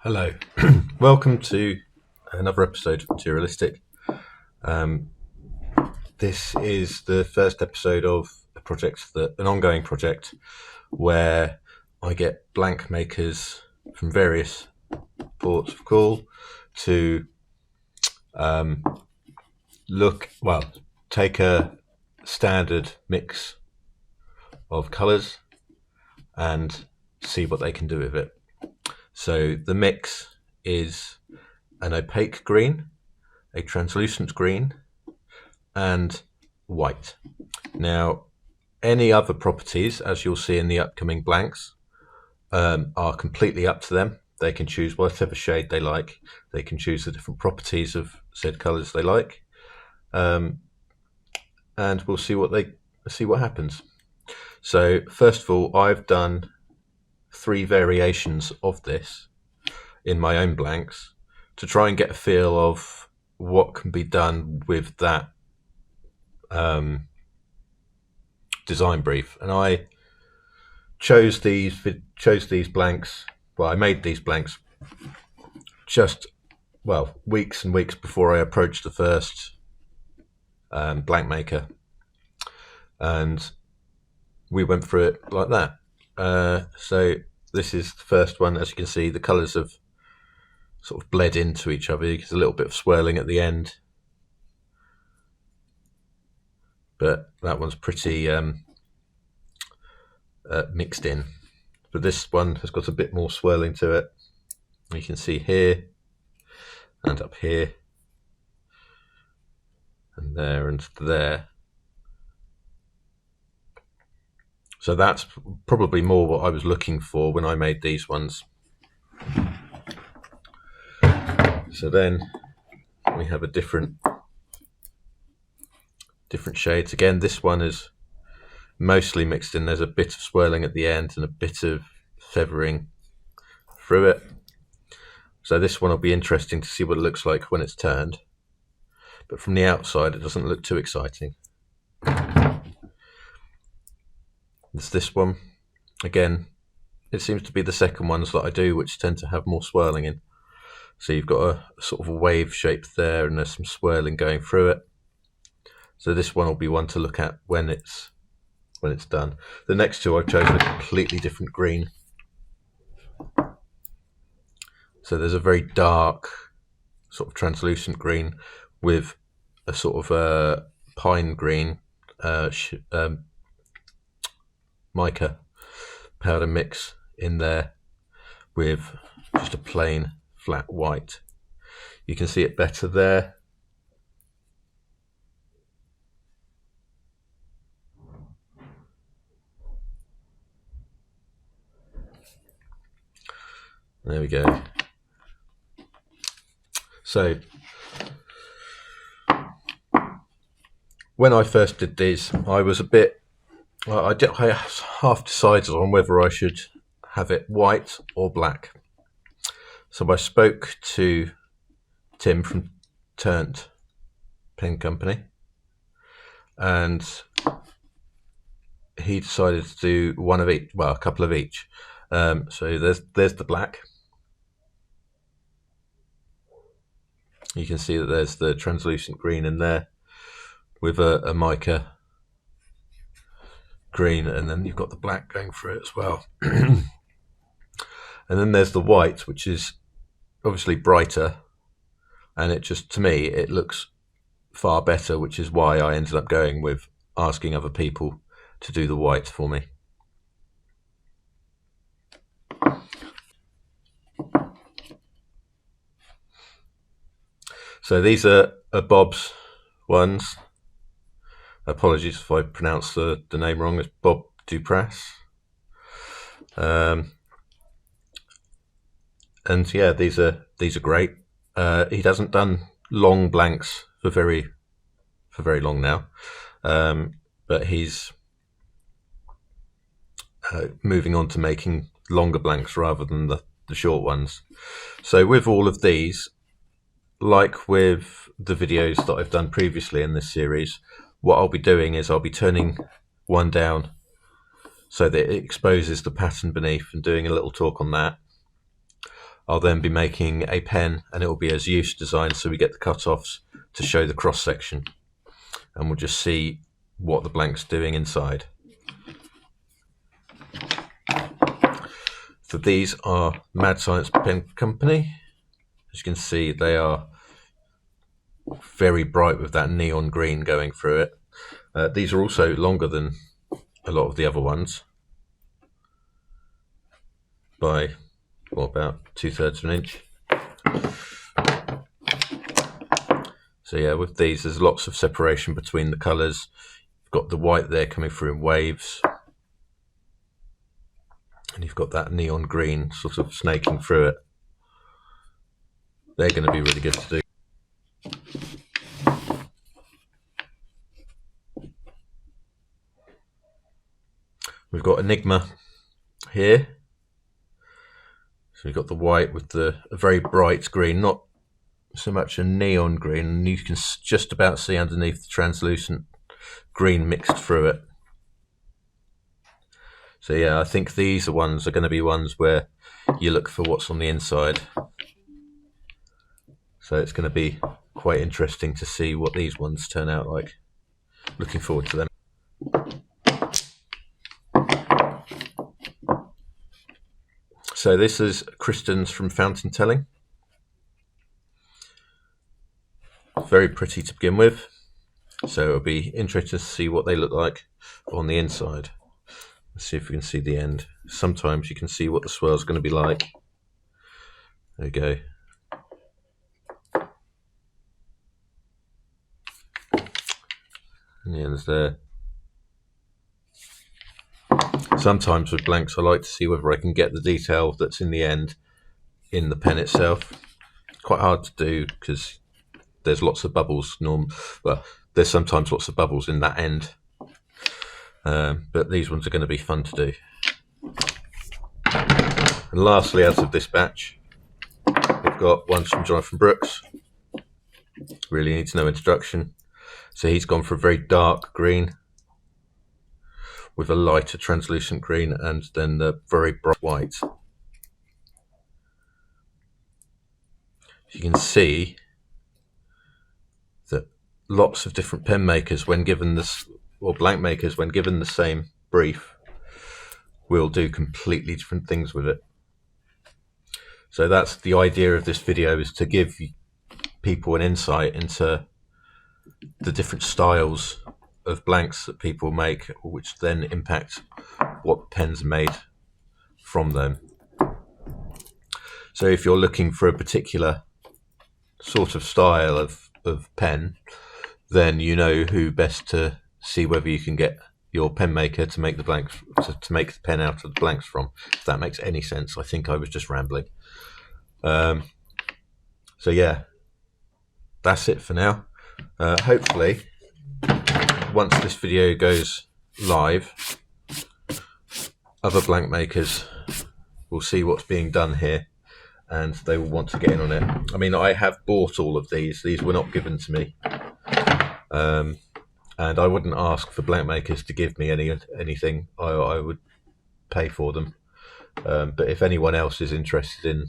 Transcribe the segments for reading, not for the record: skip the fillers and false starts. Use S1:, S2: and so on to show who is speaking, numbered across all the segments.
S1: Hello, welcome to another episode of Materialistic. Um, this is the first episode of an ongoing project where I get blank makers from various ports of call to take a standard mix of colours and see what they can do with it. So the mix is an opaque green, a translucent green, and white. Now, any other properties, as you'll see in the upcoming blanks, are completely up to them. They can choose whatever shade they like. They can choose the different properties of said colours they like, and we'll see what happens. So first of all, I've done 3 variations of this in my own blanks to try and get a feel of what can be done with that design brief. And I chose these blanks. Well, I made these blanks just weeks and weeks before I approached the first blank maker, and we went through it like that. So this is the first one. As you can see, the colours have sort of bled into each other. There's a little bit of swirling at the end, but that one's pretty mixed in. But this one has got a bit more swirling to it. You can see here and up here and there. So that's probably more what I was looking for when I made these ones. So then we have a different shades. Again, this one is mostly mixed in. There's a bit of swirling at the end and a bit of feathering through it. So this one will be interesting to see what it looks like when it's turned. But from the outside, it doesn't look too exciting. There's this one. Again, it seems to be the second ones that I do which tend to have more swirling in. So you've got a sort of a wave shape there, and there's some swirling going through it. So this one will be one to look at when it's done. The next two I've chosen a completely different green. So there's a very dark sort of translucent green with a sort of a pine green mica powder mix in there with just a plain flat white. You can see it better there. There we go. So when I first did these, I was I half decided on whether I should have it white or black. So I spoke to Tim from Turnt Pen Company, and he decided to do one of each, a couple of each. So there's the black. You can see that there's the translucent green in there with a mica green, and then you've got the black going through it as well. And then there's the white, which is obviously brighter, and it just, to me, it looks far better, which is why I ended up going with asking other people to do the white for me. So these are Bob's ones. Apologies if I pronounce the name wrong. It's Bob Dupras. And yeah, these are great. He hasn't done long blanks for very long now, but he's moving on to making longer blanks rather than the short ones. So with all of these, like with the videos that I've done previously in this series, what I'll be doing is I'll be turning one down so that it exposes the pattern beneath and doing a little talk on that. I'll then be making a pen, and it will be as use designed, so we get the cut-offs to show the cross section, and we'll just see what the blank's doing inside. So these are Mad Science Pen Company. As you can see, they are very bright with that neon green going through it. These are also longer than a lot of the other ones by about 2/3 of an inch. So yeah, with these there's lots of separation between the colours. You've got the white there coming through in waves, and you've got that neon green sort of snaking through it. They're going to be really good to do. We've got Enigma here. So we've got the white with a very bright green, not so much a neon green, and you can just about see underneath the translucent green mixed through it. So yeah, I think these are going to be ones where you look for what's on the inside. So it's going to be quite interesting to see what these ones turn out like. Looking forward to them. So this is Kristen's from Fountain Telling. Very pretty to begin with. So it'll be interesting to see what they look like on the inside. Let's see if we can see the end. Sometimes you can see what the swirl is going to be like. There you go. And the end's there. Sometimes with blanks I like to see whether I can get the detail that's in the end in the pen itself. Quite hard to do because there's lots of bubbles. Well, there's sometimes lots of bubbles in that end. But these ones are going to be fun to do. And lastly, out of this batch, we've got ones from Jonathan Brooks. Really needs no introduction. So he's gone for a very dark green with a lighter translucent green, and then the very bright white. You can see that lots of different pen makers, when given this, or blank makers, when given the same brief, will do completely different things with it. So that's the idea of this video, is to give people an insight into the different styles of blanks that people make, which then impact what pens are made from them. So if you're looking for a particular sort of style of pen, then you know who best to see whether you can get your pen maker to make the blanks, to make the pen out of the blanks from, if that makes any sense. I think I was just rambling. So yeah, that's it for now. Hopefully once this video goes live, other blank makers will see what's being done here and they will want to get in on it. I mean, I have bought all of these were not given to me, and I wouldn't ask for blank makers to give me anything. I would pay for them, but if anyone else is interested in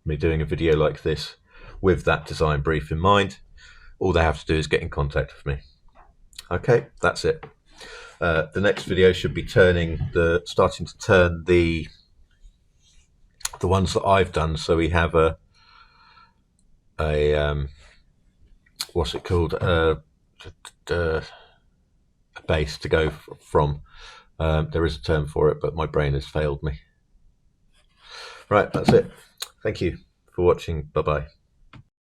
S1: me doing a video like this with that design brief in mind, all they have to do is get in contact with me. Okay, that's it. The next video should be starting to turn the ones that I've done. So we have a what's it called? A base to go from. There is a term for it, but my brain has failed me. Right, that's it. Thank you for watching. Bye bye.